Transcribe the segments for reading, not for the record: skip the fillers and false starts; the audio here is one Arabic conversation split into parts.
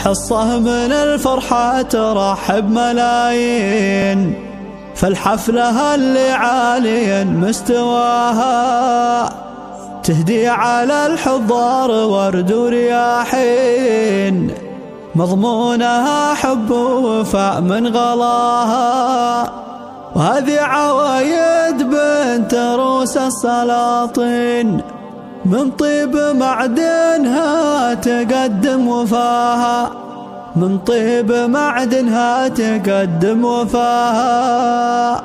حصة من الفرحة ترحب ملايين، فالحفلة اللي عاليا مستواها تهدي على الحضار ورد ورياحين، مضمونها حب ووفاء من غلاها، وهذه عوايد بنت روس السلاطين، من طيب معدنها تقدم وفاها، من طيب معدنها تقدم وفاها.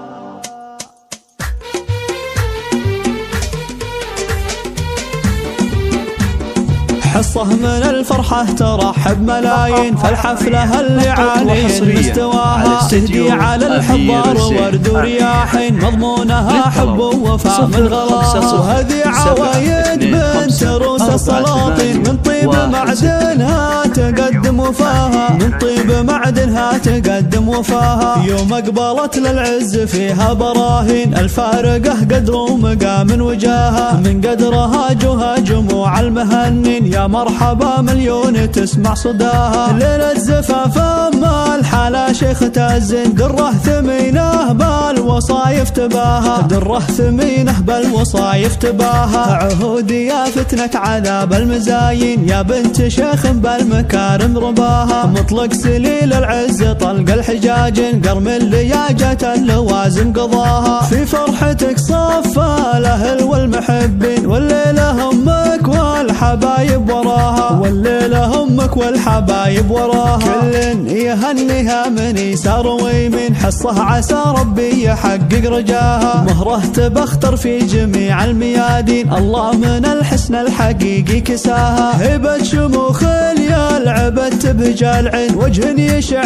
حصة من الفرحة ترحب ملايين، فالحفلة اللي عاليين مستواها تهدي على الحضار ورد ورياحين، مضمونها حب ووفاء من غلاها، وهذه عوايد بنت روس السلاطين، من طيب معدنها تقدم وفاها، من طيب معدنها تقدم وفاها. يوم اقبلت للعز فيها براهين، الفارقة قدر ومقام وجاها، من قدرها جوها جموع المهنين، يا مرحبا مليون تسمع صداها. ليلة زفاف أما الحلا شيخ تازن، دره ثمينه بالوصايف تباها، دره ثمينه بالوصايف تباها. عهودي يا فتنة عذاب المزاين، يا بنت شيخ بالمكارم رباها، مطلق سليل العز طلق الحجاج، قرم اللياجة اللوازم قضاها. في فرحتك صفى الأهل والمحبين، والليلة همك والحبايب وراها، والليلة همك والحبايب وراها. كل يهنيها من يسار ويمين، حصه عسى ربي يحقق رجاها، مهره تبختر في جميع الميادين، الله من الحسن الحقيقي كساها. هبة شموخ العبد تبهجى العين، وجه يشع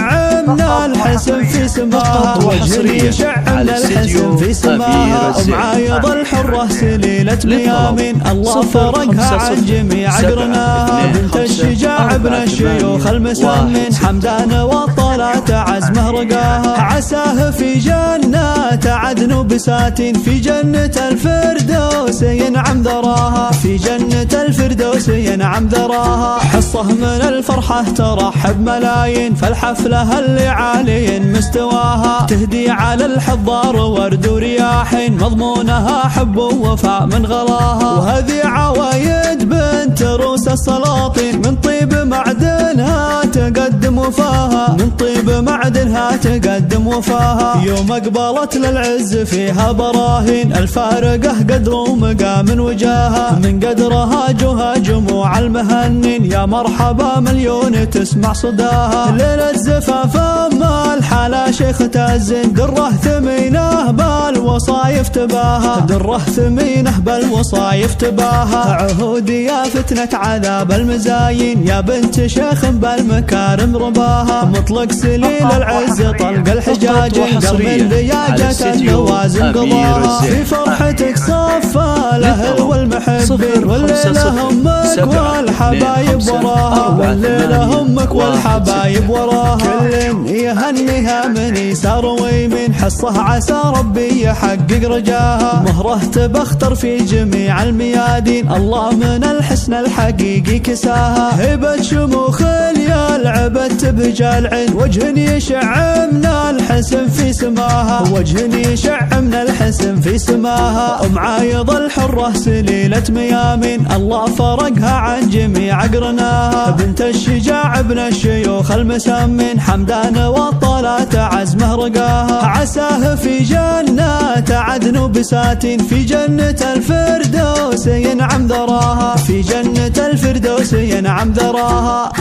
من الحسن في سماها، وجه يشع من الحسن في سماها. معايض الحرة سليلة ميامين، الله فرقها عن جميع قرناها، بنت الشجاع ابن الشيوخ المسمين، حمدان والطلات عزمه رقاها. عساه في جنات عدن بساتين، في جنة الفردوس ينعم ذراها، في جنة الفردوس ينعم ذراها. حصة من الفرحة ترحب ملايين، فالحفلة اللي عاليين مستواها تهدي على الحضار ورد ورياحين، مضمونها حب ووفاء من غلاها، وهذه عوايد بنت روس السلاطين، من طيب معدنها تقدم وفاها، من طيب معدنها تقدم وفاها. يوم اقبلت للعز فيها براهين، الفارقة قدر ومقام وجاها، من قدرها جوها جموع المهنين، يا مرحبا مليون تسمع صداها. ليلة زفاف أما الحلا شيخ تازن، دره ثمينه بالوصايف تباها، دره ثمينه بالوصايف تباها. عهودي يا فتنة عذاب المزاين، يا بنت شيخ بالمكارم رباها، مطلق سليل العز طلق الحجاج، قرم اللياجة اللوازم قضاها. في فرحتك صفى الأهل والمحبين، والليلة همك والحبايب وراها، والليلة همك والحبايب وراها. كل يهنيها من يسار ويمين، حصه عسى ربي يحقق رجاها، مهره تبختر في جميع الميادين، الله من الحسن الحقيقي كساها. هبة شموخ العبد تبهجى العين، وجه يشع من الحسن في سماها، وجه يشع من الحسن في سماها. معايض الحرة سليلة ميامين، الله فرقها عن جميع قرناها، بنت الشجاع ابن الشيوخ المسمين، حمدان والطلات عزمه رقاها. عساه في جنات عدن بساتين، في جنة الفردوس ينعم ذراها، في جنة الفردوس ينعم ذراها.